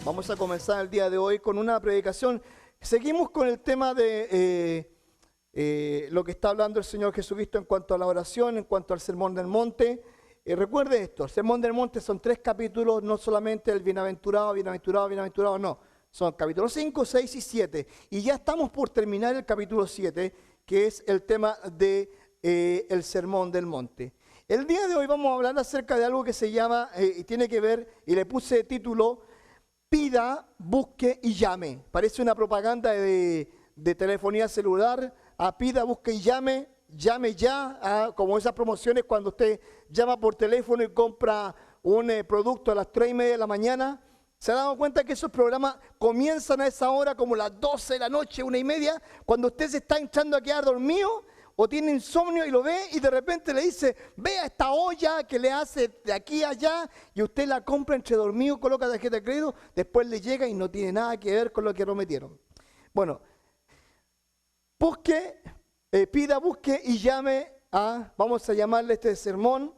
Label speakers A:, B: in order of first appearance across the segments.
A: Vamos a comenzar el día de hoy con una predicación. Seguimos con el tema de lo que está hablando el Señor Jesucristo en cuanto a la oración, en cuanto al Sermón del Monte. Recuerde esto, el Sermón del Monte son 3 capítulos, no solamente el bienaventurado, bienaventurado, bienaventurado, no. Son capítulos 5, 6 y 7. Y ya estamos por terminar el capítulo 7, que es el tema de el Sermón del Monte. El día de hoy vamos a hablar acerca de algo que se llama, y tiene que ver, y le puse título, pida, busque y llame. Parece una propaganda de telefonía celular, pida, busque y llame, llame ya, como esas promociones cuando usted llama por teléfono y compra un producto a las 3:30 de la mañana. ¿Se ha dado cuenta que esos programas comienzan a esa hora, como las 12 de la noche, 1:30, cuando usted se está echando a quedar dormido o tiene insomnio y lo ve y de repente le dice, vea esta olla que le hace de aquí a allá, y usted la compra entre dormido, coloca tarjeta de crédito, después le llega y no tiene nada que ver con lo que prometieron? Bueno, busque, pida, busque y llame vamos a llamarle este sermón,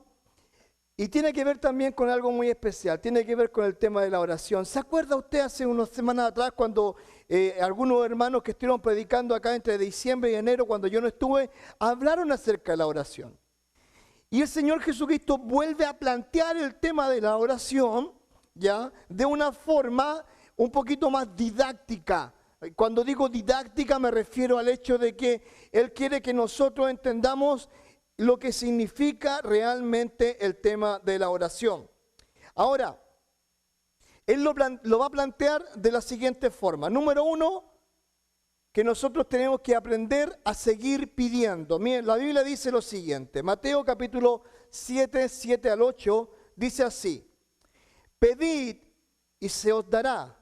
A: y tiene que ver también con algo muy especial, tiene que ver con el tema de la oración. ¿Se acuerda usted hace unas semanas atrás cuando algunos hermanos que estuvieron predicando acá entre diciembre y enero, cuando yo no estuve, hablaron acerca de la oración? Y el Señor Jesucristo vuelve a plantear el tema de la oración, ¿ya?, de una forma un poquito más didáctica. Cuando digo didáctica me refiero al hecho de que Él quiere que nosotros entendamos lo que significa realmente el tema de la oración. Ahora, Él lo va a plantear de la siguiente forma. Número 1, que nosotros tenemos que aprender a seguir pidiendo. Miren, la Biblia dice lo siguiente. Mateo capítulo 7, 7 al 8, dice así. Pedid y se os dará.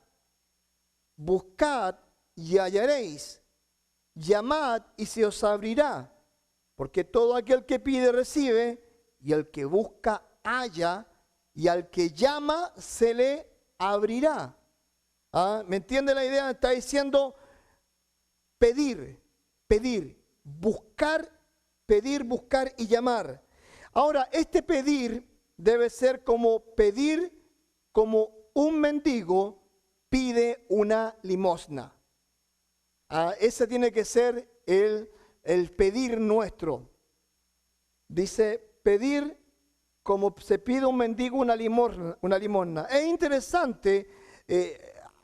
A: Buscad y hallaréis. Llamad y se os abrirá. Porque todo aquel que pide recibe, y el que busca halla, y al que llama se le abrirá. ¿Me entiende la idea? Está diciendo pedir, pedir, buscar y llamar. Ahora, este pedir debe ser como pedir, como un mendigo pide una limosna. Ese tiene que ser el pedir nuestro. Dice, pedir como se pide un mendigo una limosna. Es interesante,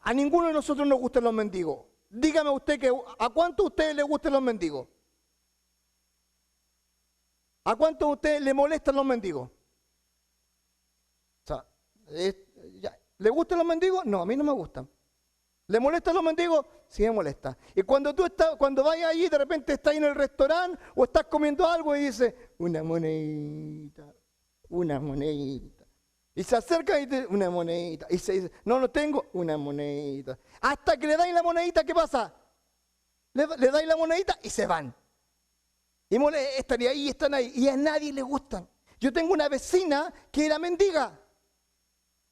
A: a ninguno de nosotros nos gustan los mendigos. Dígame usted, ¿a cuántos de ustedes les gustan los mendigos? ¿A cuántos de ustedes le molestan los mendigos? O sea, ¿le gustan los mendigos? No, a mí no me gustan. ¿Le molestan los mendigos? Sí me molesta. Y cuando cuando vayas allí, de repente estás en el restaurante o estás comiendo algo y dices, una monedita, una monedita. Y se acerca y dice, una monedita. Y se dice, no tengo, una monedita. Hasta que le dais la monedita, ¿qué pasa? Le dais la monedita y se van. Y están ahí, están ahí. Y a nadie le gustan. Yo tengo una vecina que era mendiga.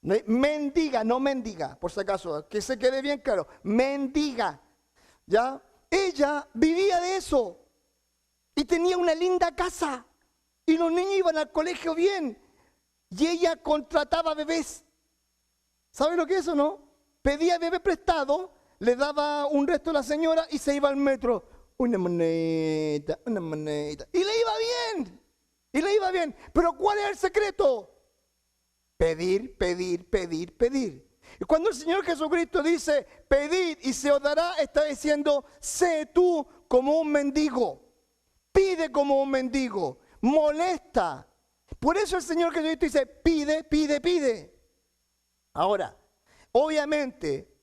A: Mendiga, no mendiga, por si acaso, que se quede bien claro. Mendiga, ¿ya? Ella vivía de eso y tenía una linda casa y los niños iban al colegio bien y ella contrataba bebés. ¿Sabe lo que es eso, no? Pedía bebé prestado, le daba un resto a la señora y se iba al metro. Una moneda, una moneda. Y le iba bien, Pero ¿cuál es el secreto? Pedir, pedir, pedir, pedir. Y cuando el Señor Jesucristo dice, pedid y se os dará, está diciendo, sé tú como un mendigo. Pide como un mendigo. Molesta. Por eso el Señor Jesucristo dice, pide, pide, pide. Ahora, obviamente,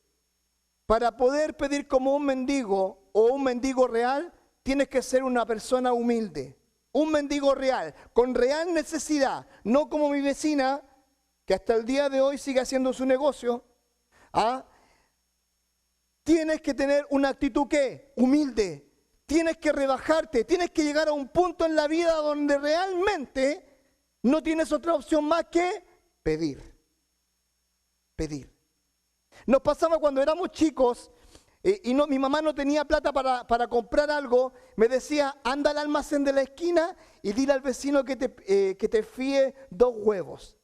A: para poder pedir como un mendigo o un mendigo real, tienes que ser una persona humilde. Un mendigo real, con real necesidad. No como mi vecina, que hasta el día de hoy sigue haciendo su negocio. Tienes que tener una actitud ¿qué? Humilde. Tienes que rebajarte, tienes que llegar a un punto en la vida donde realmente no tienes otra opción más que pedir. Pedir. Nos pasaba cuando éramos chicos y mi mamá no tenía plata para comprar algo, me decía, anda al almacén de la esquina y dile al vecino que te fíe 2 huevos.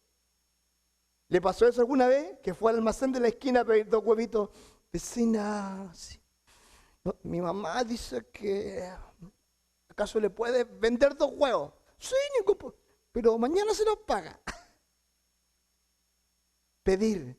A: ¿Le pasó eso alguna vez? Que fue al almacén de la esquina a pedir 2 huevitos. Vecina, sí. No, mi mamá dice que ¿acaso le puede vender 2 huevos? Sí, pero mañana se los paga. Pedir.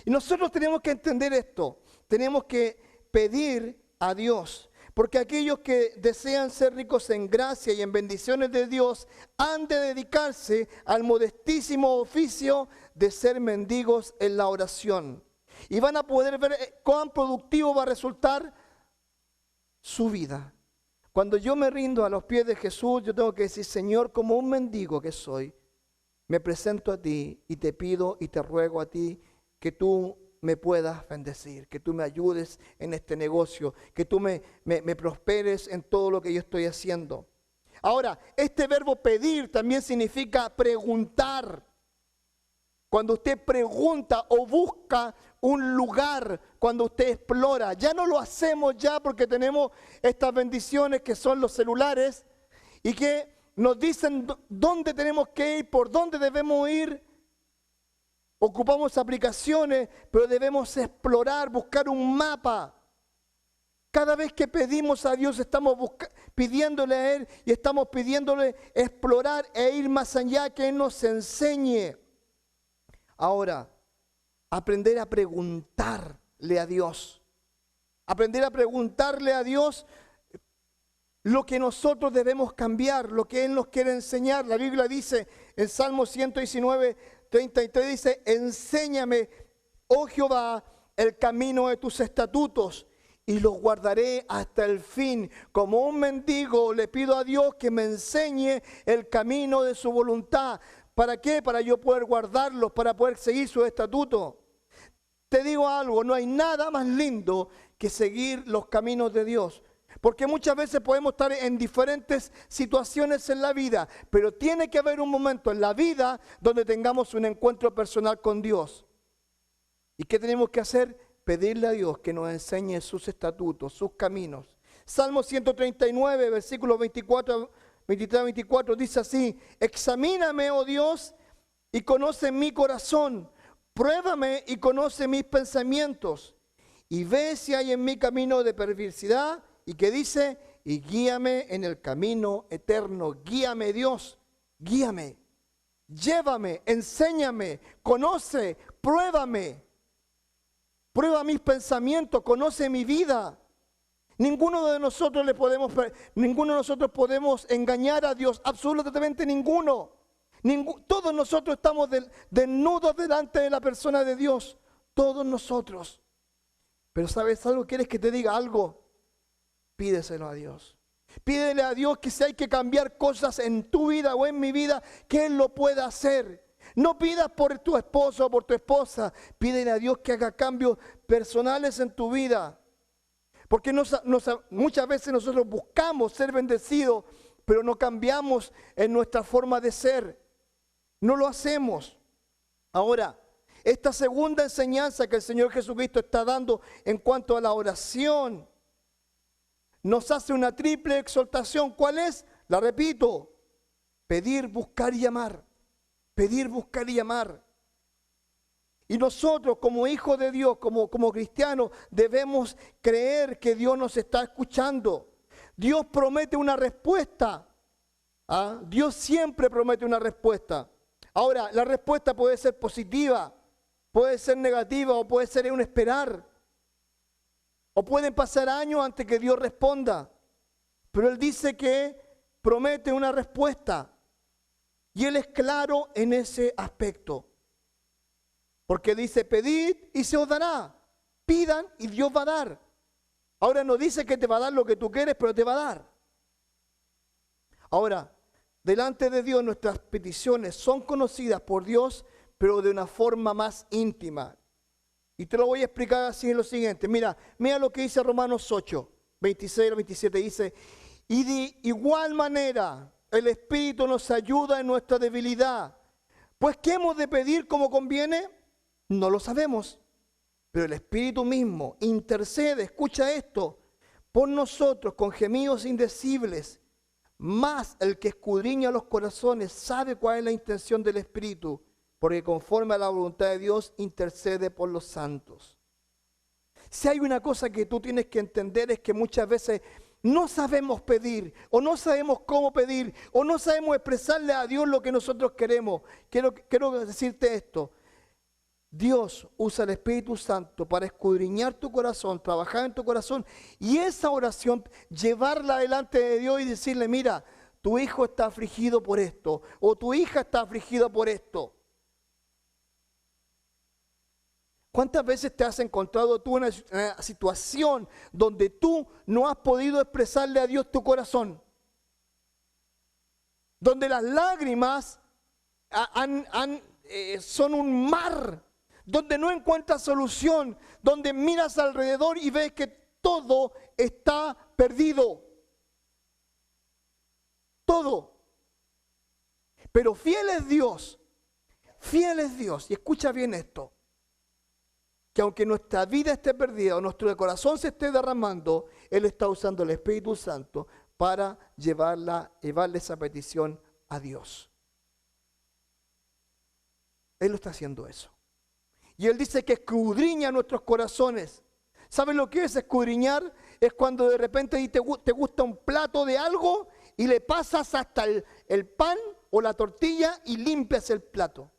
A: Y nosotros tenemos que entender esto. Tenemos que pedir a Dios. Porque aquellos que desean ser ricos en gracia y en bendiciones de Dios han de dedicarse al modestísimo oficio de ser mendigos en la oración. Y van a poder ver cuán productivo va a resultar su vida. Cuando yo me rindo a los pies de Jesús, yo tengo que decir, Señor, como un mendigo que soy, me presento a ti y te pido y te ruego a ti que tú me puedas bendecir, que tú me ayudes en este negocio, que tú me prosperes en todo lo que yo estoy haciendo. Ahora, este verbo pedir también significa preguntar. Cuando usted pregunta o busca un lugar, cuando usted explora, ya no lo hacemos ya porque tenemos estas bendiciones que son los celulares y que nos dicen dónde tenemos que ir, por dónde debemos ir. Ocupamos aplicaciones, pero debemos explorar, buscar un mapa. Cada vez que pedimos a Dios estamos pidiéndole a Él y estamos pidiéndole explorar e ir más allá, que Él nos enseñe. Ahora, aprender a preguntarle a Dios. Aprender a preguntarle a Dios lo que nosotros debemos cambiar, lo que Él nos quiere enseñar. La Biblia dice en Salmo 119, 33 dice, enséñame, oh Jehová, el camino de tus estatutos y los guardaré hasta el fin. Como un mendigo le pido a Dios que me enseñe el camino de su voluntad. ¿Para qué? Para yo poder guardarlos, para poder seguir sus estatutos. Te digo algo, no hay nada más lindo que seguir los caminos de Dios. Porque muchas veces podemos estar en diferentes situaciones en la vida, pero tiene que haber un momento en la vida donde tengamos un encuentro personal con Dios. ¿Y qué tenemos que hacer? Pedirle a Dios que nos enseñe sus estatutos, sus caminos. Salmo 139, versículos 23-24 dice así, examíname, oh Dios, y conoce mi corazón, pruébame y conoce mis pensamientos, y ve si hay en mí camino de perversidad. ¿Y qué dice? Y guíame en el camino eterno. Guíame, Dios, guíame. Llévame, enséñame, conoce, pruébame. Prueba mis pensamientos, conoce mi vida. Ninguno de nosotros podemos engañar a Dios, absolutamente ninguno. Todos nosotros estamos desnudos delante de la persona de Dios. Todos nosotros. Pero ¿sabes algo? ¿Quieres que te diga algo? Pídeselo a Dios. Pídele a Dios que si hay que cambiar cosas en tu vida o en mi vida, que Él lo pueda hacer. No pidas por tu esposo o por tu esposa. Pídele a Dios que haga cambios personales en tu vida. Porque muchas veces nosotros buscamos ser bendecidos, pero no cambiamos en nuestra forma de ser. No lo hacemos. Ahora, esta segunda enseñanza que el Señor Jesucristo está dando en cuanto a la oración, nos hace una triple exhortación. ¿Cuál es? La repito. Pedir, buscar y llamar. Pedir, buscar y llamar. Y nosotros como hijos de Dios, como cristianos, debemos creer que Dios nos está escuchando. Dios promete una respuesta. ¿Ah? Dios siempre promete una respuesta. Ahora, la respuesta puede ser positiva, puede ser negativa o puede ser un esperar. O pueden pasar años antes que Dios responda. Pero Él dice que promete una respuesta. Y Él es claro en ese aspecto. Porque dice, pedid y se os dará. Pidan y Dios va a dar. Ahora no dice que te va a dar lo que tú quieres, pero te va a dar. Ahora, delante de Dios nuestras peticiones son conocidas por Dios, pero de una forma más íntima. Y te lo voy a explicar así en lo siguiente. Mira lo que dice Romanos 8, 26 al 27. Dice, y de igual manera el Espíritu nos ayuda en nuestra debilidad. Pues ¿qué hemos de pedir como conviene? No lo sabemos. Pero el Espíritu mismo intercede, escucha esto, por nosotros con gemidos indecibles. Más el que escudriña los corazones sabe cuál es la intención del Espíritu, porque conforme a la voluntad de Dios intercede por los santos. Si hay una cosa que tú tienes que entender es que muchas veces no sabemos pedir, o no sabemos cómo pedir, o no sabemos expresarle a Dios lo que nosotros queremos. Quiero decirte esto. Dios usa el Espíritu Santo para escudriñar tu corazón, trabajar en tu corazón, y esa oración llevarla delante de Dios y decirle, mira, tu hijo está afligido por esto, o tu hija está afligida por esto. ¿Cuántas veces te has encontrado tú en una situación donde tú no has podido expresarle a Dios tu corazón? Donde las lágrimas son un mar, donde no encuentras solución, donde miras alrededor y ves que todo está perdido. Todo. Pero fiel es Dios, y escucha bien esto, que aunque nuestra vida esté perdida o nuestro corazón se esté derramando, Él está usando el Espíritu Santo para llevarle esa petición a Dios. Él lo está haciendo eso. Y Él dice que escudriña nuestros corazones. ¿Sabes lo que es escudriñar? Es cuando de repente te gusta un plato de algo y le pasas hasta el pan o la tortilla y limpias el plato.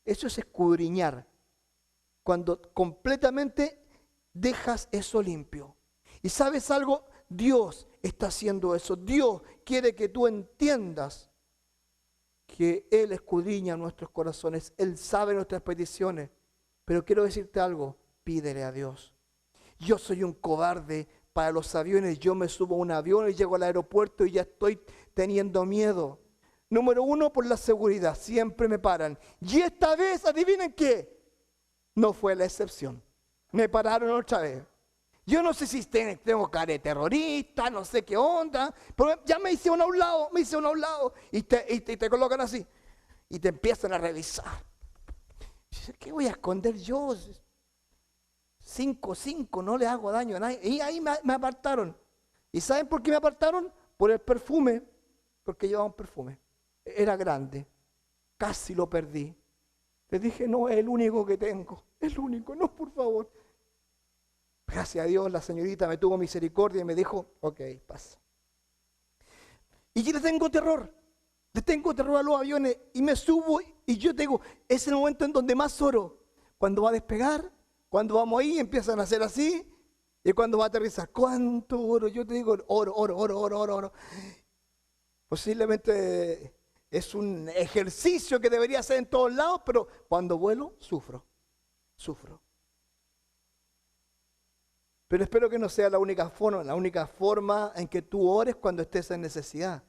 A: Eso es escudriñar. Cuando completamente dejas eso limpio. Y ¿sabes algo? Dios está haciendo eso. Dios quiere que tú entiendas que Él escudriña nuestros corazones. Él sabe nuestras peticiones. Pero quiero decirte algo, pídele a Dios. Yo soy un cobarde para los aviones. Yo me subo a un avión y llego al aeropuerto y ya estoy teniendo miedo. Número uno, por la seguridad. Siempre me paran. Y esta vez, ¿adivinen qué? No fue la excepción. Me pararon otra vez. Yo no sé si tengo cara de terrorista, no sé qué onda, pero ya me hicieron a un lado, y te colocan así. Y te empiezan a revisar. ¿Qué voy a esconder yo? 5, no le hago daño a nadie. Y ahí me apartaron. ¿Y saben por qué me apartaron? Por el perfume, porque llevaba un perfume. Era grande. Casi lo perdí. Les dije, no, es el único que tengo. Es el único, no, por favor. Gracias a Dios, la señorita me tuvo misericordia y me dijo, ok, pasa. Y yo le tengo terror a los aviones y me subo y yo digo, es el momento en donde más oro. Cuando va a despegar, cuando vamos ahí, empiezan a hacer así, y cuando va a aterrizar, ¿cuánto oro? Yo te digo, oro. Posiblemente es un ejercicio que debería hacer en todos lados, pero cuando vuelo, sufro. Pero espero que no sea la única forma en que tú ores cuando estés en necesidad,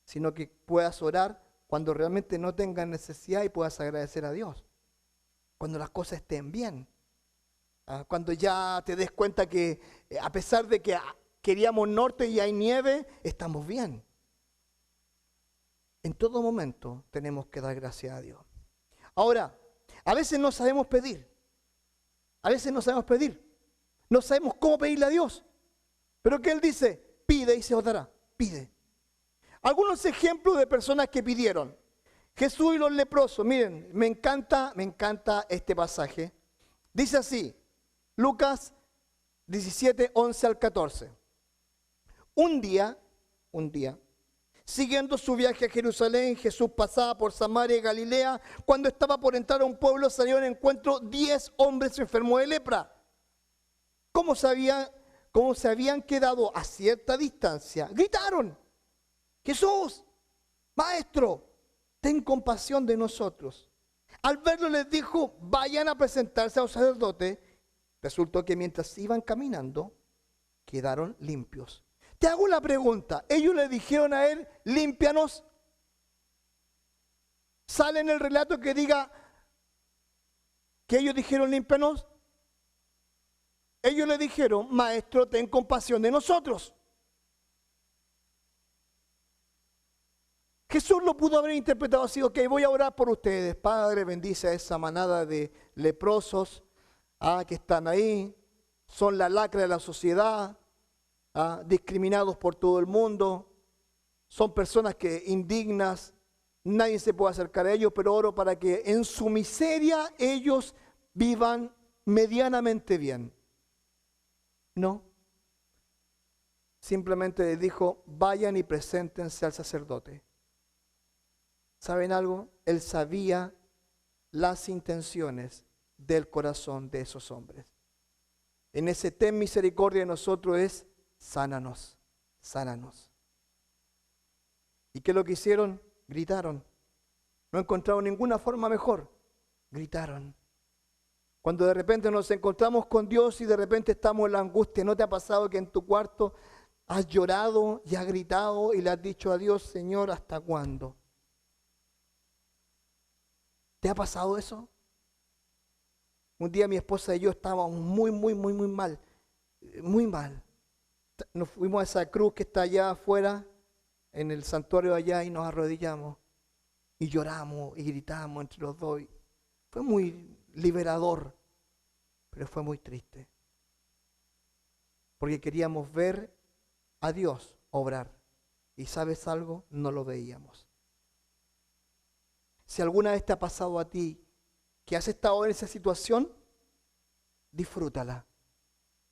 A: sino que puedas orar cuando realmente no tengas necesidad y puedas agradecer a Dios. Cuando las cosas estén bien. Cuando ya te des cuenta que a pesar de que queríamos norte y hay nieve, estamos bien. En todo momento tenemos que dar gracias a Dios. Ahora, a veces no sabemos pedir. No sabemos cómo pedirle a Dios. Pero que Él dice, pide y se os dará. Pide. Algunos ejemplos de personas que pidieron. Jesús y los leprosos. Miren, me encanta este pasaje. Dice así, Lucas 17, 11 al 14. Un día, siguiendo su viaje a Jerusalén, Jesús pasaba por Samaria y Galilea. Cuando estaba por entrar a un pueblo, salieron en encuentro 10 hombres enfermos de lepra. Como se habían quedado a cierta distancia, gritaron, Jesús, Maestro, ten compasión de nosotros. Al verlo les dijo, vayan a presentarse a los sacerdotes. Resultó que mientras iban caminando, quedaron limpios. Te hago la pregunta, ellos le dijeron a él, límpianos. ¿Sale en el relato que diga que ellos dijeron límpianos? Ellos le dijeron, Maestro, ten compasión de nosotros. Jesús lo pudo haber interpretado así, ok, voy a orar por ustedes. Padre, bendice a esa manada de leprosos que están ahí. Son la lacra de la sociedad, discriminados por todo el mundo. Son personas indignas, nadie se puede acercar a ellos, pero oro para que en su miseria ellos vivan medianamente bien. No. Simplemente les dijo, vayan y preséntense al sacerdote. ¿Saben algo? Él sabía las intenciones del corazón de esos hombres. En ese ten misericordia de nosotros es, sánanos, sánanos. ¿Y qué es lo que hicieron? Gritaron. No encontraron ninguna forma mejor. Gritaron. Cuando de repente nos encontramos con Dios y de repente estamos en la angustia, ¿no te ha pasado que en tu cuarto has llorado y has gritado y le has dicho a Dios, Señor, ¿hasta cuándo? ¿Te ha pasado eso? Un día mi esposa y yo estábamos muy mal, muy mal. Nos fuimos a esa cruz que está allá afuera, en el santuario allá, y nos arrodillamos y lloramos y gritamos entre los dos. Fue muy liberador, pero fue muy triste. Porque queríamos ver a Dios obrar. Y ¿sabes algo? No lo veíamos. Si alguna vez te ha pasado a ti que has estado en esa situación, disfrútala.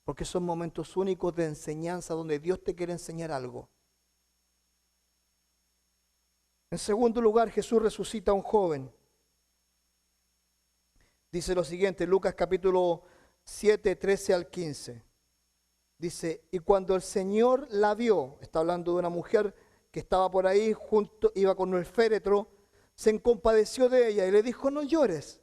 A: Porque son momentos únicos de enseñanza donde Dios te quiere enseñar algo. En segundo lugar, Jesús resucita a un joven. Dice lo siguiente, Lucas capítulo 7, 13 al 15. Dice, y cuando el Señor la vio, está hablando de una mujer que estaba por ahí, iba con el féretro, se compadeció de ella y le dijo, no llores.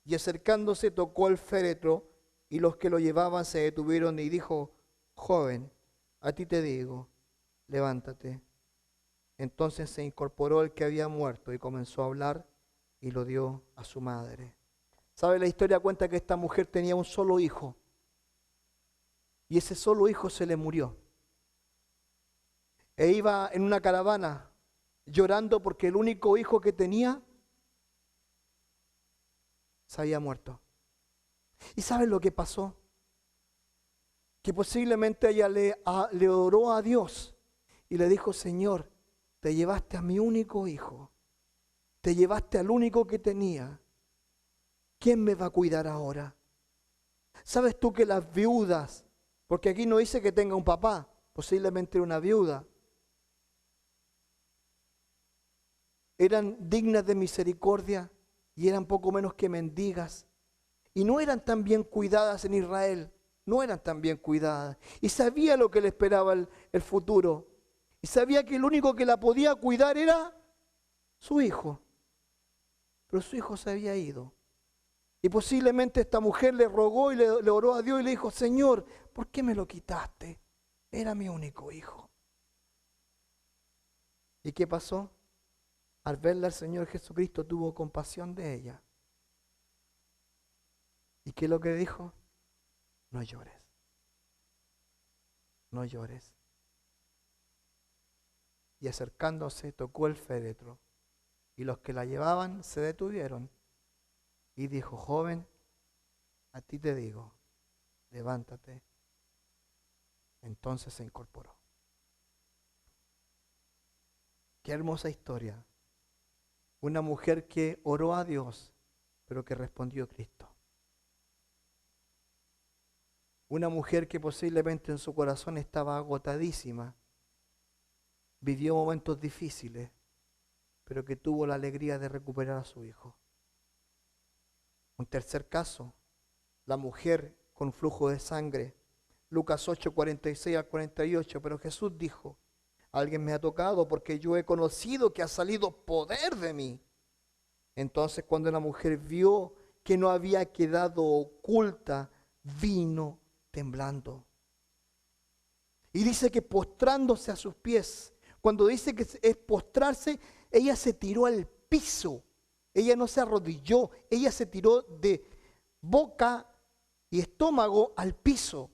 A: Y acercándose tocó el féretro y los que lo llevaban se detuvieron y dijo, joven, a ti te digo, levántate. Entonces se incorporó el que había muerto y comenzó a hablar y lo dio a su madre. ¿Sabe? La historia cuenta que esta mujer tenía un solo hijo y ese solo hijo se le murió. E iba en una caravana llorando porque el único hijo que tenía se había muerto. ¿Y sabes lo que pasó? Que posiblemente ella le oró a Dios y le dijo, Señor, te llevaste a mi único hijo, te llevaste al único que tenía. ¿Quién me va a cuidar ahora? ¿Sabes tú que las viudas, porque aquí no dice que tenga un papá, posiblemente era una viuda, eran dignas de misericordia y eran poco menos que mendigas? Y no eran tan bien cuidadas en Israel, no eran tan bien cuidadas. Y sabía lo que le esperaba el futuro. Y sabía que el único que la podía cuidar era su hijo. Pero su hijo se había ido. Y posiblemente esta mujer le rogó y le oró a Dios y le dijo, Señor, ¿por qué me lo quitaste? Era mi único hijo. ¿Y qué pasó? Al verla el Señor Jesucristo tuvo compasión de ella. ¿Y qué es lo que dijo? No llores. No llores. Y acercándose tocó el féretro. Y los que la llevaban se detuvieron. Y dijo, joven, a ti te digo, levántate. Entonces se incorporó. Qué hermosa historia. Una mujer que oró a Dios, pero que respondió Cristo. Una mujer que posiblemente en su corazón estaba agotadísima, vivió momentos difíciles, pero que tuvo la alegría de recuperar a su hijo. Un tercer caso, la mujer con flujo de sangre. Lucas 8, 46 al 48, pero Jesús dijo, alguien me ha tocado porque yo he conocido que ha salido poder de mí. Entonces cuando la mujer vio que no había quedado oculta, vino temblando. Y dice que postrándose a sus pies, cuando dice que es postrarse, ella se tiró al piso. Ella no se arrodilló, ella se tiró de boca y estómago al piso.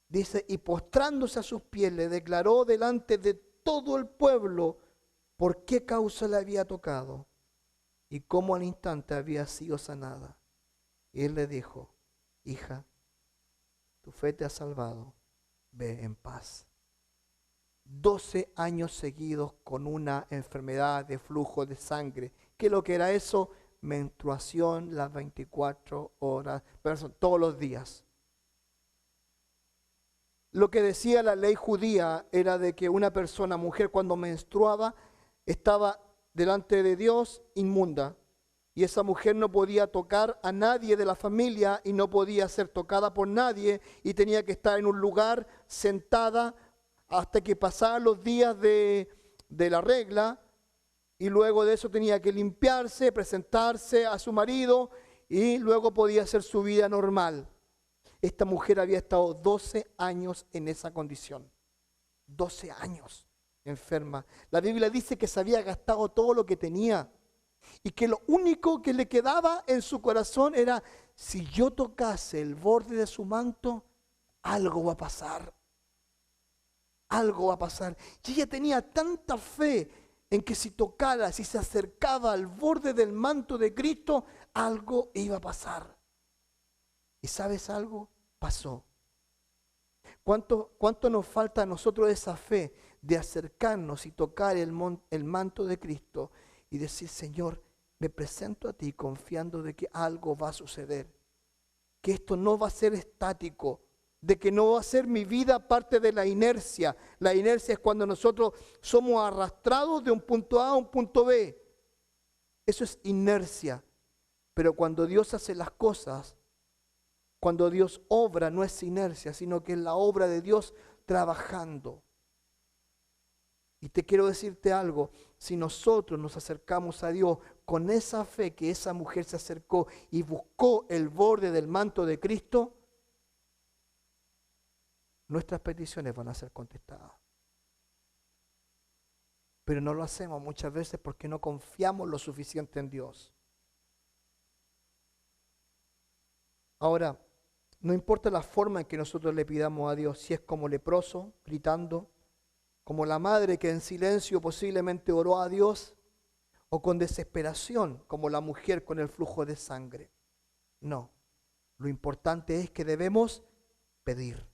A: Dice, y postrándose a sus pies le declaró delante de todo el pueblo por qué causa le había tocado y cómo al instante había sido sanada. Y él le dijo, hija, tu fe te ha salvado, ve en paz. 12 años seguidos con una enfermedad de flujo de sangre. ¿Qué es lo que era eso? Menstruación las 24 horas, pero todos los días. Lo que decía la ley judía era de que una persona, mujer, cuando menstruaba, estaba delante de Dios inmunda. Y esa mujer no podía tocar a nadie de la familia y no podía ser tocada por nadie y tenía que estar en un lugar sentada hasta que pasaban los días de la regla, y luego de eso tenía que limpiarse, presentarse a su marido y luego podía hacer su vida normal. Esta mujer había estado 12 años en esa condición. 12 años enferma. La Biblia dice que se había gastado todo lo que tenía y que lo único que le quedaba en su corazón era: si yo tocase el borde de su manto, algo va a pasar. Algo va a pasar. Y ella tenía tanta fe en que si tocara, si se acercaba al borde del manto de Cristo, algo iba a pasar. ¿Y sabes algo? Pasó. ¿Cuánto nos falta a nosotros esa fe de acercarnos y tocar el manto de Cristo y decir: Señor, me presento a ti confiando de que algo va a suceder, que esto no va a ser estático, de que no va a ser mi vida parte de la inercia? La inercia es cuando nosotros somos arrastrados de un punto A a un punto B. Eso es inercia. Pero cuando Dios hace las cosas, cuando Dios obra, no es inercia, sino que es la obra de Dios trabajando. Y te quiero decirte algo: si nosotros nos acercamos a Dios con esa fe que esa mujer se acercó y buscó el borde del manto de Cristo, nuestras peticiones van a ser contestadas. Pero no lo hacemos muchas veces porque no confiamos lo suficiente en Dios. Ahora, no importa la forma en que nosotros le pidamos a Dios, si es como leproso, gritando, como la madre que en silencio posiblemente oró a Dios, o con desesperación, como la mujer con el flujo de sangre. No, lo importante es que debemos pedir.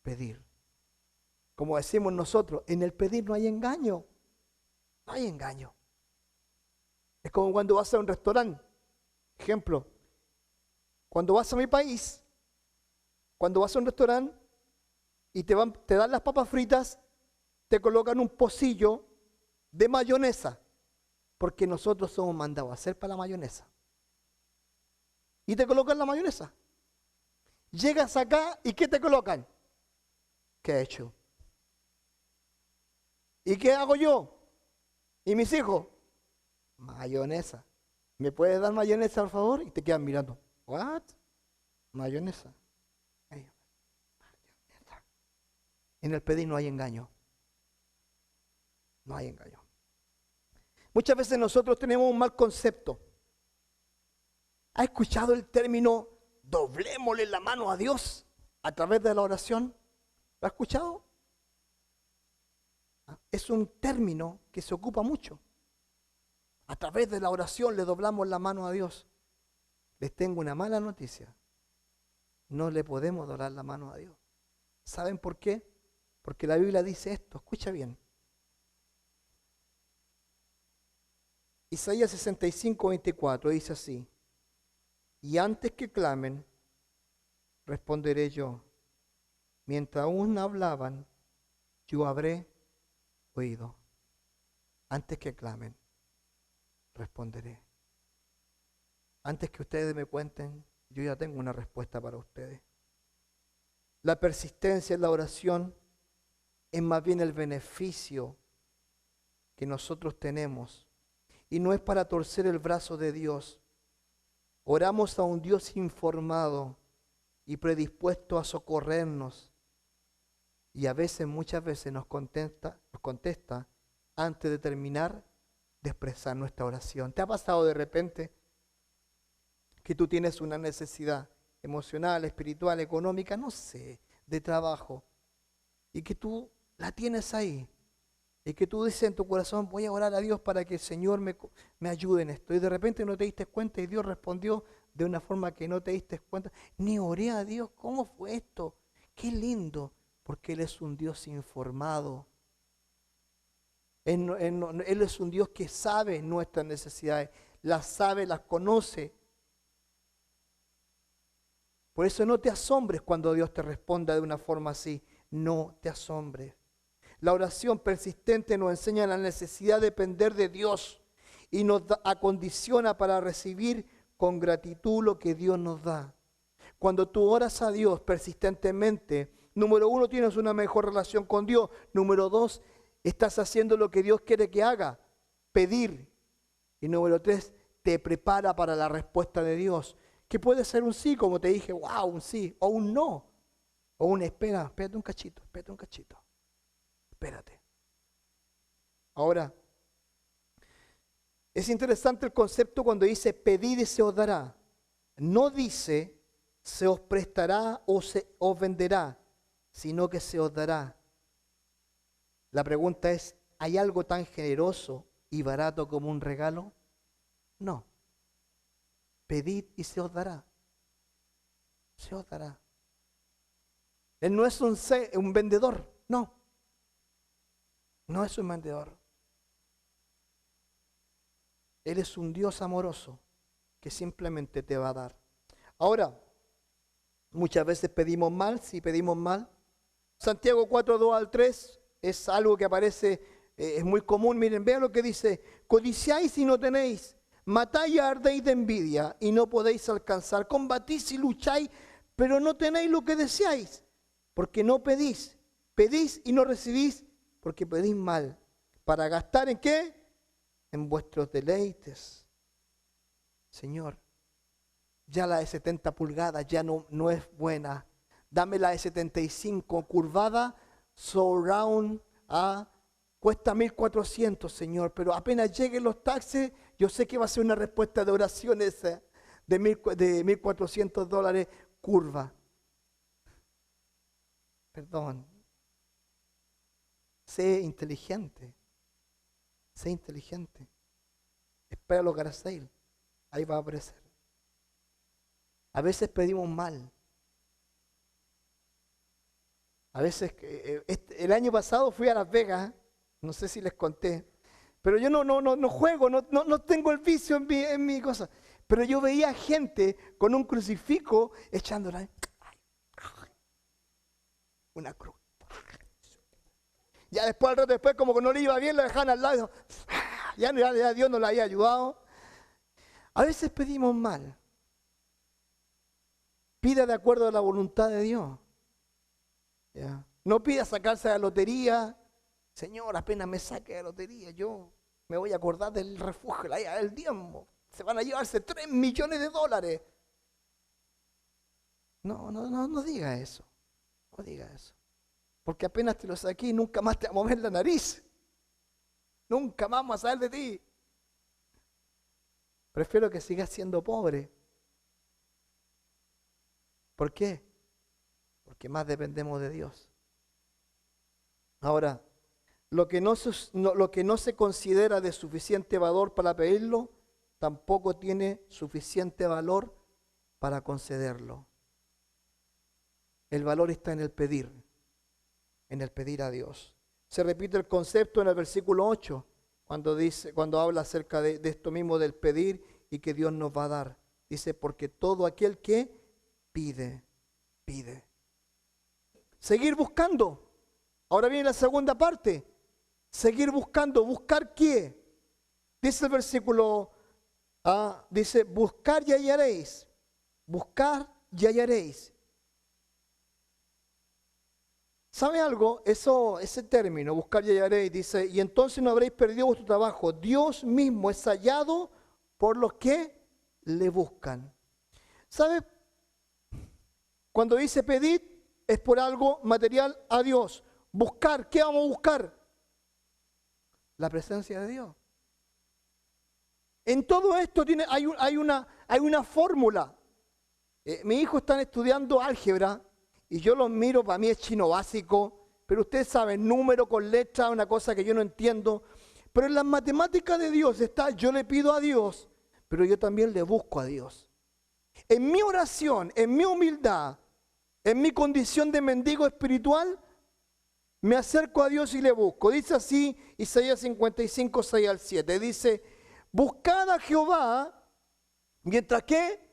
A: Pedir. Como decimos nosotros, en el pedir no hay engaño. No hay engaño. Es como cuando vas a un restaurante. Ejemplo, cuando vas a mi país, cuando vas a un restaurante y te dan las papas fritas, te colocan un pocillo de mayonesa, porque nosotros somos mandados a hacer para la mayonesa. Y te colocan la mayonesa. Llegas acá y ¿qué te colocan? Ketchup. ¿Y qué hago yo? ¿Y mis hijos? Mayonesa. ¿Me puedes dar mayonesa, por favor? Y te quedan mirando. ¿What? Mayonesa. Mayonesa. En el pedir no hay engaño. No hay engaño. Muchas veces nosotros tenemos un mal concepto. ¿Ha escuchado el término doblémosle la mano a Dios a través de la oración? ¿Lo ha escuchado? Es un término que se ocupa mucho. A través de la oración le doblamos la mano a Dios. Les tengo una mala noticia. No le podemos doblar la mano a Dios. ¿Saben por qué? Porque la Biblia dice esto. Escucha bien. Isaías 65:24 dice así: y antes que clamen, responderé yo. Mientras aún hablaban, yo habré oído. Antes que clamen, responderé. Antes que ustedes me cuenten, yo ya tengo una respuesta para ustedes. La persistencia en la oración es más bien el beneficio que nosotros tenemos. Y no es para torcer el brazo de Dios. Oramos a un Dios informado y predispuesto a socorrernos. Y a veces, muchas veces nos contesta antes de terminar de expresar nuestra oración. ¿Te ha pasado de repente que tú tienes una necesidad emocional, espiritual, económica, no sé, de trabajo, y que tú la tienes ahí? Y que tú dices en tu corazón: voy a orar a Dios para que el Señor me ayude en esto. Y de repente no te diste cuenta y Dios respondió de una forma que no te diste cuenta. Ni oré a Dios. ¿Cómo fue esto? Qué lindo. Porque Él es un Dios informado Él es un Dios que sabe nuestras necesidades, las sabe, las conoce. Por eso no te asombres cuando Dios te responda de una forma así. No te asombres. La oración persistente nos enseña la necesidad de depender de Dios y nos acondiciona para recibir con gratitud lo que Dios nos da. Cuando tú oras a Dios persistentemente, número 1, tienes una mejor relación con Dios. Número 2, estás haciendo lo que Dios quiere que haga, pedir. Y número 3, te prepara para la respuesta de Dios, que puede ser un sí, como te dije, wow, un sí, o un no, o un espérate un cachito, espérate. Ahora, es interesante el concepto cuando dice pedid y se os dará. No dice se os prestará o se os venderá, sino que se os dará. La pregunta es, ¿hay algo tan generoso y barato como un regalo? No. Pedid y se os dará. Se os dará. Él no es un vendedor, no. No es un vendedor. Él es un Dios amoroso que simplemente te va a dar. Ahora, muchas veces pedimos mal, si pedimos mal. Santiago 4, 2 al 3 es algo que aparece, es muy común. Miren, vean lo que dice. Codiciáis y no tenéis, matáis y ardéis de envidia y no podéis alcanzar. Combatís y lucháis, pero no tenéis lo que deseáis, porque no pedís. Pedís y no recibís, porque pedís mal. ¿Para gastar en qué? En vuestros deleites. Señor, ya la de 70 pulgadas ya no es buena. Dame la de 75 curvada, surround, cuesta 1.400, Señor, pero apenas lleguen los taxes, yo sé que va a ser una respuesta de oración esa, de $1.400 curva. Perdón. Sé inteligente. Sé inteligente. Espera los garage sale. Ahí va a aparecer. A veces pedimos mal. A veces, el año pasado fui a Las Vegas, no sé si les conté, pero yo no juego, no tengo el vicio en mi cosa. Pero yo veía gente con un crucifijo echándola. Una cruz. Ya después, al rato después, como que no le iba bien, lo dejaban al lado. Ya Dios no le había ayudado. A veces pedimos mal. Pida de acuerdo a la voluntad de Dios. ¿Ya? No pida sacarse de la lotería. Señor, apenas me saque de la lotería, yo me voy a acordar del refugio, del diezmo. Se van a llevarse $3 millones. No diga eso. No diga eso. Porque apenas te lo saqué y nunca más te va a mover la nariz. Nunca más vamos a saber de ti. Prefiero que sigas siendo pobre. ¿Por qué? Porque más dependemos de Dios. Ahora, lo que no se considera de suficiente valor para pedirlo, tampoco tiene suficiente valor para concederlo. El valor está en el pedir a Dios. Se repite el concepto en el versículo 8, cuando habla acerca de esto mismo del pedir y que Dios nos va a dar. Dice, porque todo aquel que pide. Seguir buscando. Ahora viene la segunda parte. Seguir buscando. ¿Buscar qué? Dice el versículo, dice, buscar y hallaréis. Buscar y hallaréis. ¿Sabe algo? Ese término, buscar y hallaréis, dice, y entonces no habréis perdido vuestro trabajo. Dios mismo es hallado por los que le buscan. ¿Sabe? Cuando dice pedid, es por algo material a Dios. Buscar, ¿qué vamos a buscar? La presencia de Dios. En todo esto hay una fórmula. Mis hijos están estudiando álgebra y yo los miro, para mí es chino básico, pero ustedes saben, número con letra, una cosa que yo no entiendo. Pero en las matemáticas de Dios está, yo le pido a Dios, pero yo también le busco a Dios. En mi oración, en mi humildad, en mi condición de mendigo espiritual, Me acerco a Dios y le busco. Dice así Isaías 55, 6 al 7. Dice, buscad a Jehová, mientras que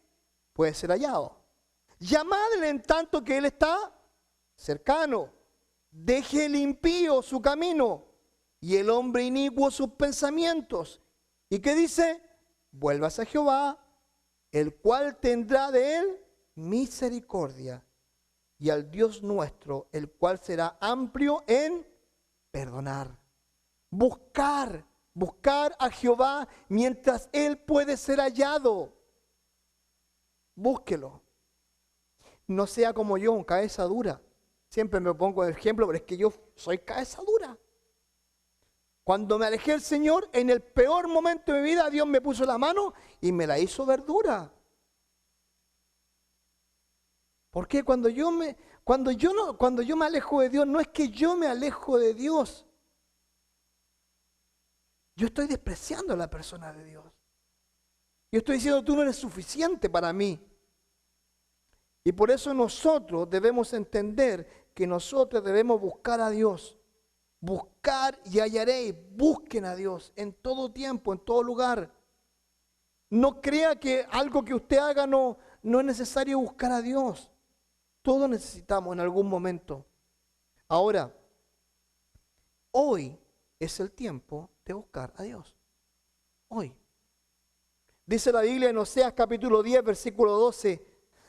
A: puede ser hallado. Llamadle en tanto que Él está cercano. Deje el impío su camino y el hombre inicuo sus pensamientos. ¿Y qué dice? Vuelvas a Jehová, el cual tendrá de él misericordia, y al Dios nuestro, el cual será amplio en perdonar. Buscar a Jehová mientras Él puede ser hallado. Búsquelo. No sea como yo, cabeza dura. Siempre me pongo de ejemplo, pero es que yo soy cabeza dura. Cuando me alejé del Señor, en el peor momento de mi vida, Dios me puso la mano y me la hizo ver dura. Porque cuando yo me alejo de Dios, no es que yo me alejo de Dios. Yo estoy despreciando a la persona de Dios. Yo estoy diciendo, tú no eres suficiente para mí. Y por eso nosotros debemos entender que nosotros debemos buscar a Dios. Buscar y hallaréis. Busquen a Dios en todo tiempo, en todo lugar. No crea que algo que usted haga no es necesario buscar a Dios. Todos necesitamos en algún momento. Ahora, hoy es el tiempo de buscar a Dios. Hoy. Dice la Biblia en Oseas capítulo 10, versículo 12.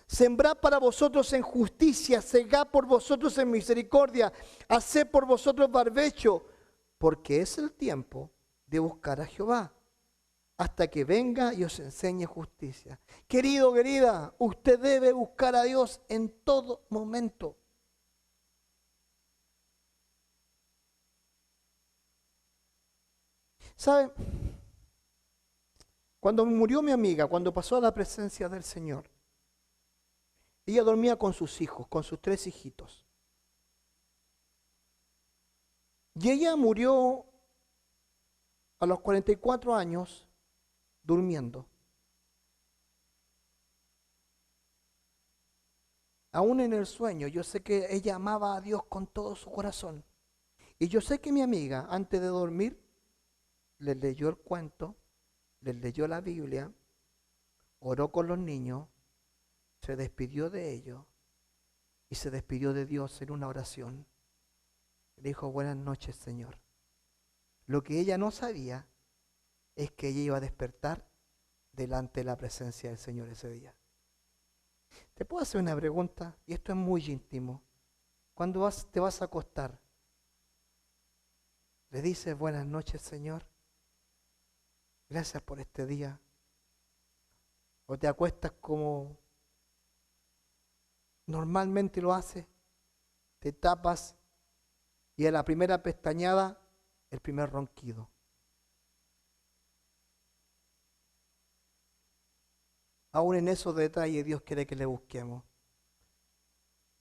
A: Sembrad para vosotros en justicia, segad por vosotros en misericordia, haced por vosotros barbecho, porque es el tiempo de buscar a Jehová, hasta que venga y os enseñe justicia. Querido, querida, usted debe buscar a Dios en todo momento. ¿Sabe? Cuando murió mi amiga, cuando pasó a la presencia del Señor, ella dormía con sus hijos, con sus 3 hijitos. Y ella murió a los 44 años durmiendo. Aún en el sueño, yo sé que ella amaba a Dios con todo su corazón. Y yo sé que mi amiga, antes de dormir, les leyó el cuento, les leyó la Biblia, oró con los niños, se despidió de ellos y se despidió de Dios en una oración. Le dijo, buenas noches, Señor. Lo que ella no sabía es que ella iba a despertar delante de la presencia del Señor ese día. ¿Te puedo hacer una pregunta? Y esto es muy íntimo. Cuando te vas a acostar, le dices buenas noches, Señor. Gracias por este día. O te acuestas como normalmente lo haces, te tapas y a la primera pestañada, el primer ronquido. Aún en esos detalles Dios quiere que le busquemos.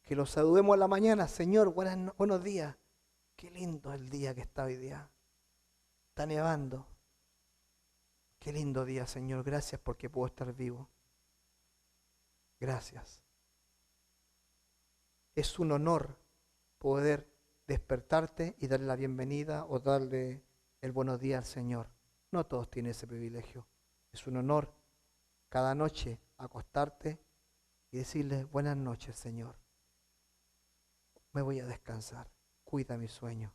A: Que lo saludemos a la mañana, Señor, buenos días. Qué lindo el día que está hoy día. Está nevando. Qué lindo día, Señor. Gracias porque puedo estar vivo. Gracias. Es un honor poder despertarte y darle la bienvenida o darle el buenos días al Señor. No todos tienen ese privilegio. Es un honor cada noche acostarte y decirle buenas noches, Señor. Me voy a descansar. Cuida mi sueño.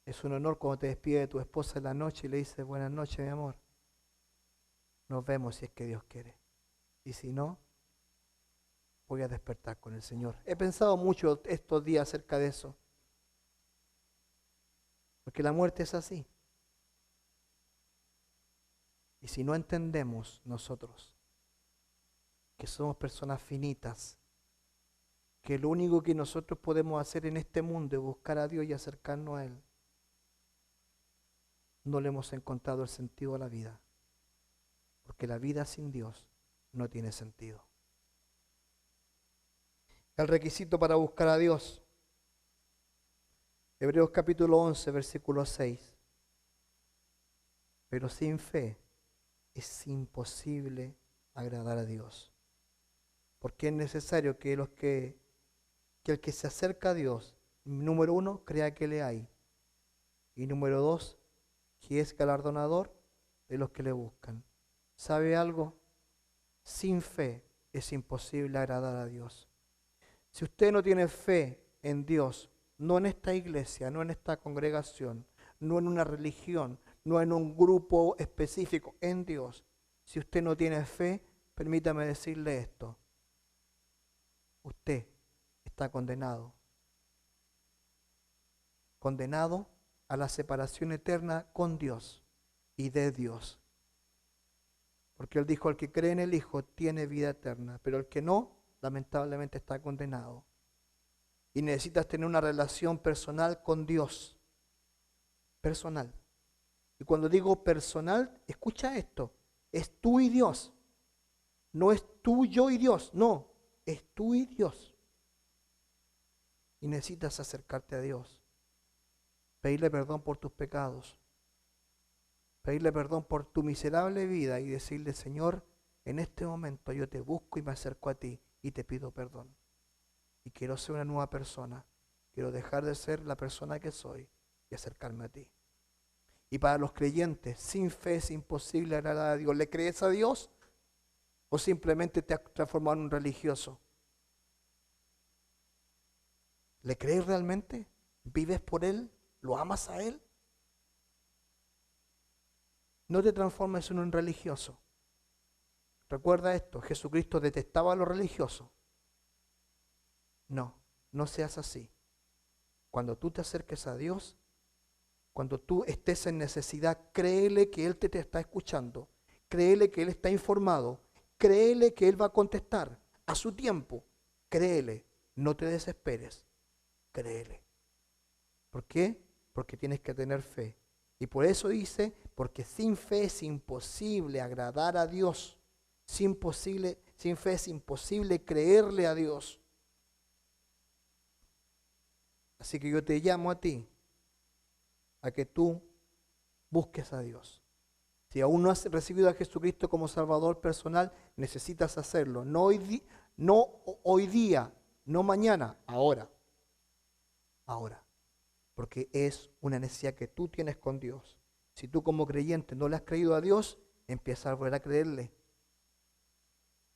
A: Es un honor cuando te despide de tu esposa en la noche y le dices buenas noches, mi amor. Nos vemos si es que Dios quiere. Y si no, voy a despertar con el Señor. He pensado mucho estos días acerca de eso. Porque la muerte es así. Y si no entendemos nosotros que somos personas finitas, que lo único que nosotros podemos hacer en este mundo es buscar a Dios y acercarnos a Él, no le hemos encontrado el sentido a la vida. Porque la vida sin Dios no tiene sentido. El requisito para buscar a Dios. Hebreos capítulo 11, versículo 6. Pero sin fe es imposible agradar a Dios. Porque es necesario que los que que el que se acerca a Dios, número 1, crea que le hay. Y número 2, que es galardonador de los que le buscan. ¿Sabe algo? Sin fe es imposible agradar a Dios. Si usted no tiene fe en Dios, no en esta iglesia, no en esta congregación, no en una religión, no en un grupo específico, en Dios. Si usted no tiene fe, permítame decirle esto. Usted está condenado. Condenado a la separación eterna con Dios y de Dios. Porque Él dijo, el que cree en el Hijo tiene vida eterna, pero el que no, lamentablemente está condenado. Y necesitas tener una relación personal con Dios. Personal. Y cuando digo personal, escucha esto. Es tú y Dios. No es tú, yo y Dios. No, es tú y Dios. Y necesitas acercarte a Dios. Pedirle perdón por tus pecados. Pedirle perdón por tu miserable vida y decirle, Señor, en este momento yo te busco y me acerco a ti y te pido perdón. Y quiero ser una nueva persona. Quiero dejar de ser la persona que soy y acercarme a ti. Y para los creyentes, sin fe es imposible agradar a Dios. ¿Le crees a Dios? ¿O simplemente te has transformado en un religioso? ¿Le crees realmente? ¿Vives por Él? ¿Lo amas a Él? No te transformes en un religioso. Recuerda esto, Jesucristo detestaba a los religiosos. No, no seas así. Cuando tú te acerques a Dios, cuando tú estés en necesidad, créele que Él te está escuchando. Créele que Él está informado. Créele que Él va a contestar a su tiempo. Créele, no te desesperes. Créele. ¿Por qué? Porque tienes que tener fe. Y por eso dice, porque sin fe es imposible agradar a Dios. Sin fe es imposible creerle a Dios. Así que yo te llamo a ti, a que tú busques a Dios. Si aún no has recibido a Jesucristo como Salvador personal, necesitas hacerlo. No hoy día, no mañana, ahora. Ahora. Porque es una necesidad que tú tienes con Dios. Si tú como creyente no le has creído a Dios, empieza a volver a creerle.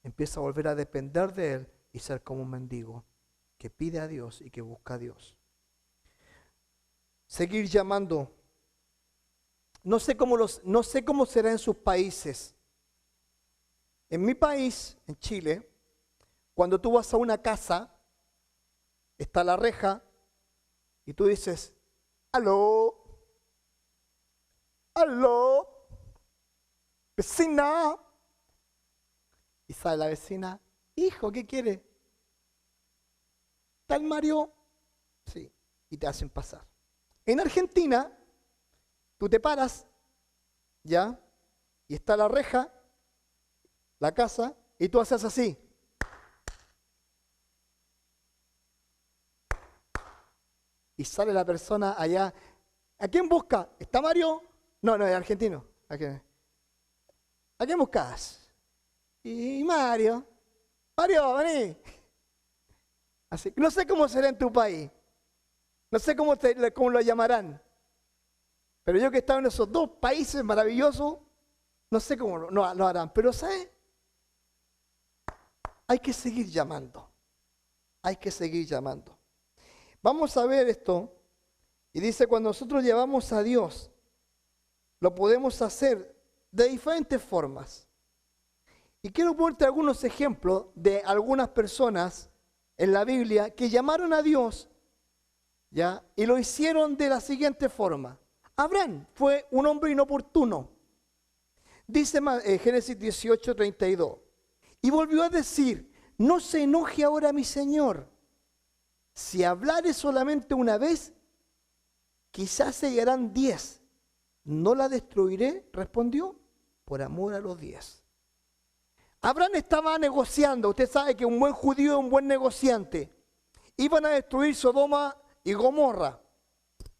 A: Empieza a volver a depender de Él y ser como un mendigo que pide a Dios y que busca a Dios. Seguir llamando. No sé cómo será en sus países. En mi país, en Chile, cuando tú vas a una casa, está la reja, y tú dices, aló, aló, vecina. Y sale la vecina, hijo, ¿qué quiere? ¿Está el Mario? Sí, y te hacen pasar. En Argentina, tú te paras, ¿ya? Y está la reja, la casa, y tú haces así. Y sale la persona allá. ¿A quién busca? ¿Está Mario? No, es argentino. ¿A quién buscas? Y Mario. Mario, vení. Así. No sé cómo será en tu país. No sé cómo lo llamarán. Pero yo que he estado en esos dos países maravillosos, no sé cómo lo harán. Pero ¿sabes? Hay que seguir llamando. Hay que seguir llamando. Vamos a ver esto. Y dice, cuando nosotros llevamos a Dios, lo podemos hacer de diferentes formas. Y quiero ponerte algunos ejemplos de algunas personas en la Biblia que llamaron a Dios, ¿ya? Y lo hicieron de la siguiente forma. Abraham fue un hombre inoportuno. Dice Génesis 18:32. Y volvió a decir, no se enoje ahora mi Señor. Si hablare solamente una vez, quizás se hallarán 10. ¿No la destruiré? Respondió, por amor a los 10. Abraham estaba negociando. Usted sabe que un buen judío es un buen negociante. Iban a destruir Sodoma y Gomorra.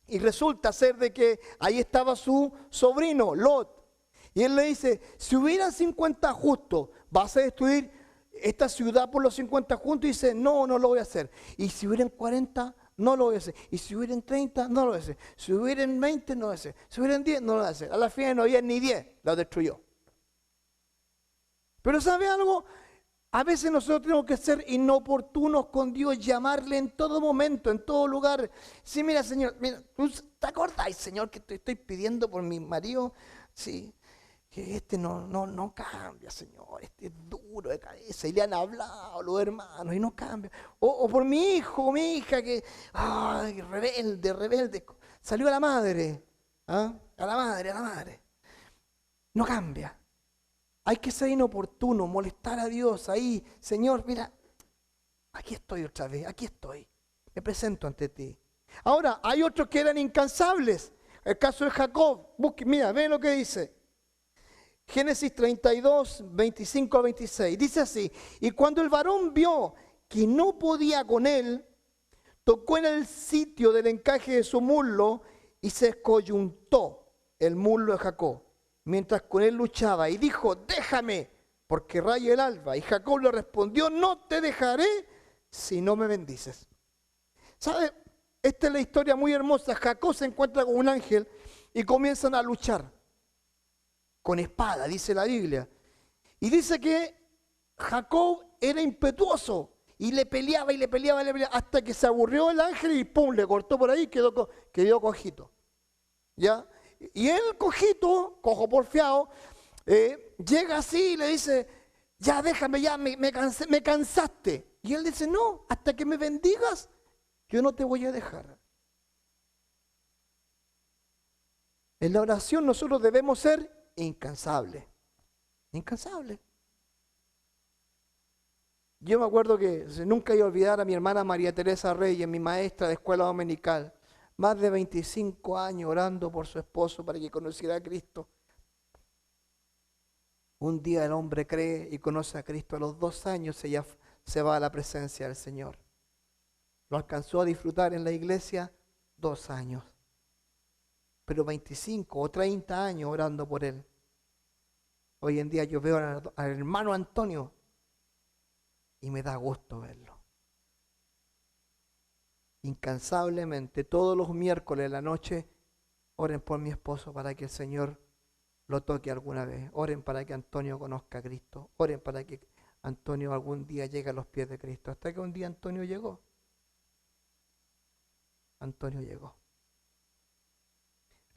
A: Y resulta ser de que ahí estaba su sobrino, Lot. Y él le dice, si hubieran 50 justos, ¿vas a destruir esta ciudad por los 50 juntos y dice, no, no lo voy a hacer. Y si hubieran 40, no lo voy a hacer. Y si hubieran 30, no lo voy a hacer. Si hubieran 20, no lo voy a hacer. Si hubieran 10, no lo voy a hacer. A la final no había ni 10, lo destruyó. Pero ¿sabe algo? A veces nosotros tenemos que ser inoportunos con Dios, llamarle en todo momento, en todo lugar. Sí, mira, Señor, mira, ¿tú te acordás, Señor, que te estoy pidiendo por mi marido? Sí, que este no cambia, Señor, este es duro de cabeza. Y le han hablado los hermanos y no cambia. O por mi hijo, mi hija, que, ay, rebelde. Salió a la madre, ¿ah? A la madre. No cambia. Hay que ser inoportuno, molestar a Dios ahí. Señor, mira, aquí estoy otra vez, aquí estoy. Me presento ante ti. Ahora, hay otros que eran incansables. El caso de Jacob. Mira, ve lo que dice. Génesis 32, 25 a 26. Dice así, y cuando el varón vio que no podía con él, tocó en el sitio del encaje de su muslo y se escoyuntó el muslo de Jacob, mientras con él luchaba, y dijo, déjame, porque raya el alba. Y Jacob le respondió, no te dejaré si no me bendices. ¿Sabe? Esta es la historia muy hermosa. Jacob se encuentra con un ángel y comienzan a luchar con espada, dice la Biblia. Y dice que Jacob era impetuoso y le peleaba, hasta que se aburrió el ángel y pum, le cortó por ahí y quedó cojito. ¿Ya? Y el cojito, cojo porfiado, llega así y le dice, ya déjame, ya me cansaste. Y él dice, no, hasta que me bendigas, yo no te voy a dejar. En la oración nosotros debemos ser incansables. Incansables. Yo me acuerdo que nunca iba a olvidar a mi hermana María Teresa Reyes, mi maestra de escuela dominical. Más de 25 años orando por su esposo para que conociera a Cristo. Un día el hombre cree y conoce a Cristo. A los 2 años ella se va a la presencia del Señor. Lo alcanzó a disfrutar en la iglesia 2 años. Pero 25 o 30 años orando por él. Hoy en día yo veo al hermano Antonio y me da gusto verlo. Incansablemente, todos los miércoles en la noche, oren por mi esposo para que el Señor lo toque alguna vez. Oren para que Antonio conozca a Cristo. Oren para que Antonio algún día llegue a los pies de Cristo. Hasta que un día Antonio llegó. Antonio llegó.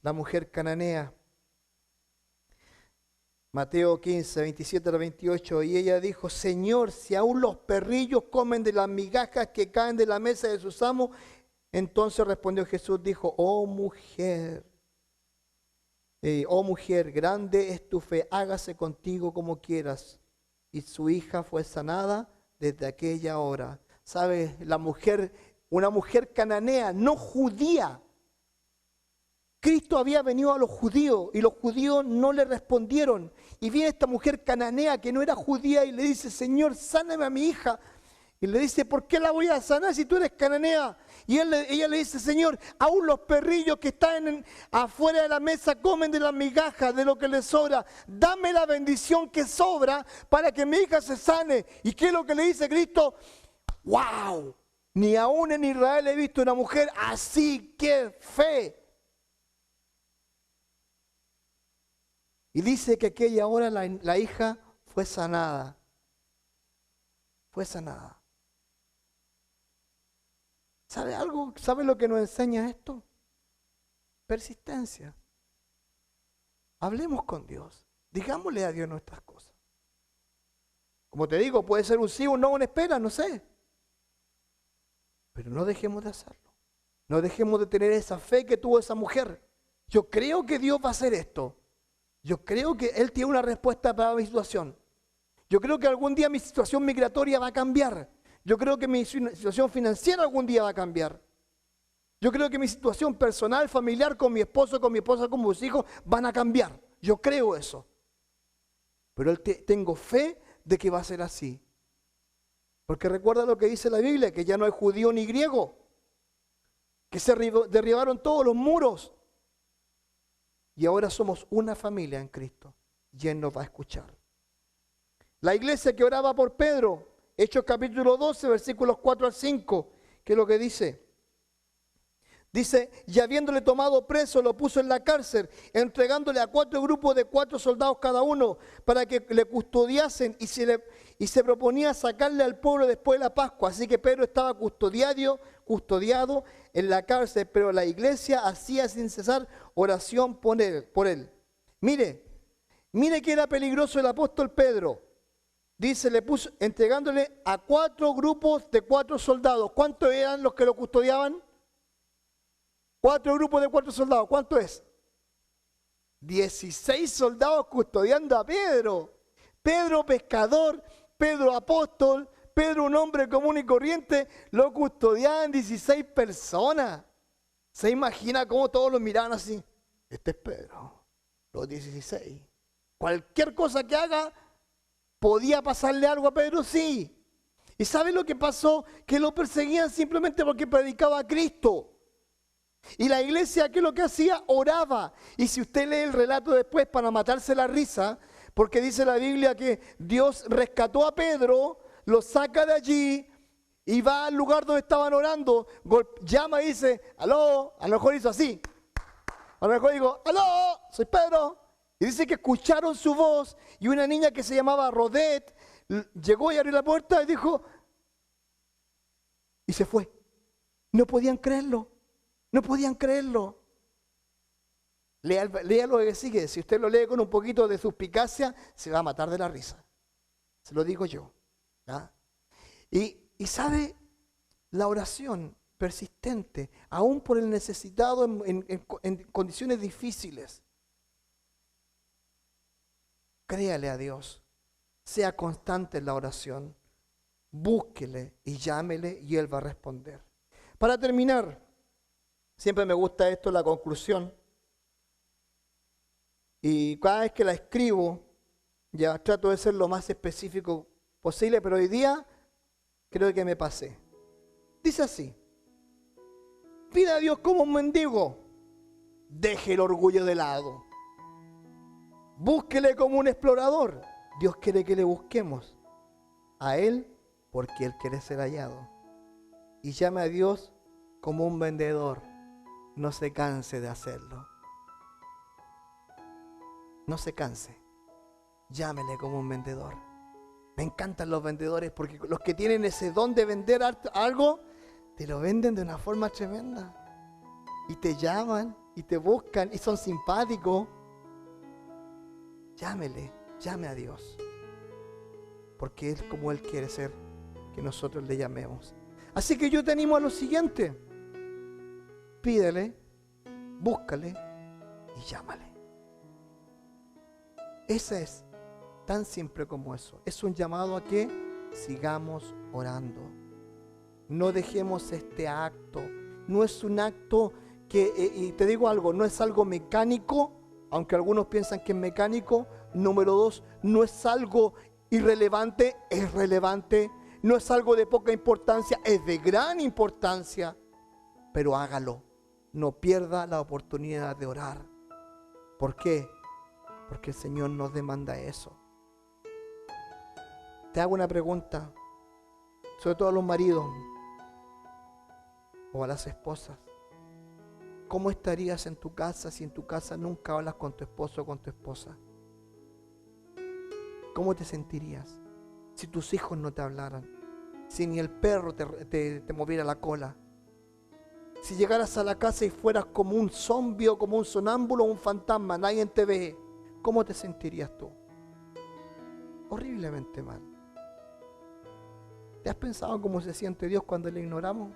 A: La mujer cananea, Mateo 15, 27 al 28, y ella dijo, Señor, si aún los perrillos comen de las migajas que caen de la mesa de sus amos, entonces respondió Jesús, dijo, oh mujer, grande es tu fe, hágase contigo como quieras. Y su hija fue sanada desde aquella hora. ¿Sabe? La mujer, una mujer cananea, no judía. Cristo había venido a los judíos y los judíos no le respondieron. Y viene esta mujer cananea que no era judía y le dice, Señor, sáname a mi hija. Y le dice, ¿por qué la voy a sanar si tú eres cananea? Y ella le dice, Señor, aún los perrillos que están afuera de la mesa comen de las migajas, de lo que les sobra. Dame la bendición que sobra para que mi hija se sane. ¿Y qué es lo que le dice Cristo? ¡Wow! Ni aún en Israel he visto una mujer así, ¡qué fe! Y dice que aquella hora la hija fue sanada. Fue sanada. ¿Sabe algo? ¿Sabe lo que nos enseña esto? Persistencia. Hablemos con Dios. Digámosle a Dios nuestras cosas. Como te digo, puede ser un sí, un no, una espera, no sé. Pero no dejemos de hacerlo. No dejemos de tener esa fe que tuvo esa mujer. Yo creo que Dios va a hacer esto. Yo creo que Él tiene una respuesta para mi situación. Yo creo que algún día mi situación migratoria va a cambiar. Yo creo que mi situación financiera algún día va a cambiar. Yo creo que mi situación personal, familiar, con mi esposo, con mi esposa, con mis hijos, van a cambiar. Yo creo eso. Pero tengo fe de que va a ser así. Porque recuerda lo que dice la Biblia, que ya no hay judío ni griego. Que se derribaron todos los muros. Y ahora somos una familia en Cristo. Y Él nos va a escuchar. La iglesia que oraba por Pedro, Hechos capítulo 12, versículos 4 al 5, ¿qué es lo que dice? Dice, y habiéndole tomado preso, lo puso en la cárcel, entregándole a 4 grupos de 4 soldados cada uno, para que le custodiasen, y se proponía sacarle al pueblo después de la Pascua. Así que Pedro estaba custodiado en la cárcel, pero la iglesia hacía sin cesar oración por él. Mire que era peligroso el apóstol Pedro. Dice, le puso, entregándole a 4 grupos de 4 soldados. ¿Cuántos eran los que lo custodiaban? 4 grupos de 4 soldados. ¿Cuánto es? 16 soldados custodiando a Pedro. Pedro pescador, Pedro apóstol, Pedro un hombre común y corriente, lo custodiaban 16 personas. ¿Se imagina cómo todos lo miraban así? Este es Pedro, los 16. Cualquier cosa que haga, ¿podía pasarle algo a Pedro? Sí. ¿Y sabe lo que pasó? Que lo perseguían simplemente porque predicaba a Cristo. Y la iglesia, ¿qué es lo que hacía? Oraba. Y si usted lee el relato después para matarse la risa, porque dice la Biblia que Dios rescató a Pedro, lo saca de allí y va al lugar donde estaban orando, llama y dice, aló, a lo mejor hizo así. A lo mejor digo, aló, soy Pedro. Y dice que escucharon su voz y una niña que se llamaba Rodet llegó y abrió la puerta y dijo, y se fue. No podían creerlo. No podían creerlo. Lea lo que sigue. Si usted lo lee con un poquito de suspicacia, se va a matar de la risa. Se lo digo yo. ¿Ya? Y sabe, la oración persistente, aún por el necesitado en condiciones difíciles. Créale a Dios. Sea constante en la oración. Búsquele y llámele y Él va a responder. Para terminar, siempre me gusta esto, la conclusión. Y cada vez que la escribo, ya trato de ser lo más específico posible, pero hoy día creo que me pasé. Dice así: pida a Dios como un mendigo, deje el orgullo de lado. Búsquele como un explorador. Dios quiere que le busquemos a Él porque Él quiere ser hallado. Y llame a Dios como un vendedor. No se canse de hacerlo. No se canse. Llámele como un vendedor. Me encantan los vendedores porque los que tienen ese don de vender algo, te lo venden de una forma tremenda. Y te llaman y te buscan y son simpáticos. Llámele, llame a Dios. Porque es como Él quiere ser que nosotros le llamemos. Así que yo te animo a lo siguiente. Pídele, búscale y llámale. Ese es tan simple como eso. Es un llamado a que sigamos orando. No dejemos este acto. No es un acto que, y te digo algo, no es algo mecánico, aunque algunos piensan que es mecánico. Número 2, no es algo irrelevante, es relevante. No es algo de poca importancia, es de gran importancia. Pero hágalo. No pierda la oportunidad de orar. ¿Por qué? Porque el Señor nos demanda eso. Te hago una pregunta, sobre todo a los maridos o a las esposas. ¿Cómo estarías en tu casa si en tu casa nunca hablas con tu esposo o con tu esposa? ¿Cómo te sentirías si tus hijos no te hablaran? Si ni el perro te moviera la cola. Si llegaras a la casa y fueras como un zombie o como un sonámbulo o un fantasma, nadie te ve, ¿cómo te sentirías tú? Horriblemente mal. ¿Te has pensado cómo se siente Dios cuando le ignoramos?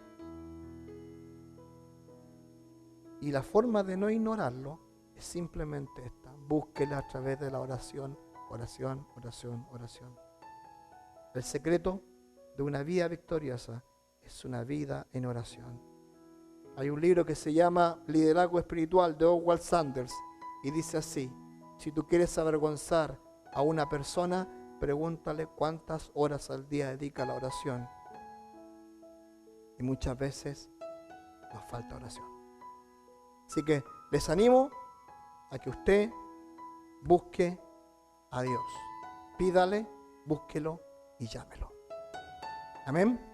A: Y la forma de no ignorarlo es simplemente esta. Búsquela a través de la oración, oración, oración, oración. El secreto de una vida victoriosa es una vida en oración. Hay un libro que se llama Liderazgo Espiritual de Oswald Sanders y dice así: si tú quieres avergonzar a una persona, pregúntale cuántas horas al día dedica a la oración. Y muchas veces nos falta oración. Así que les animo a que usted busque a Dios. Pídale, búsquelo y llámelo. Amén.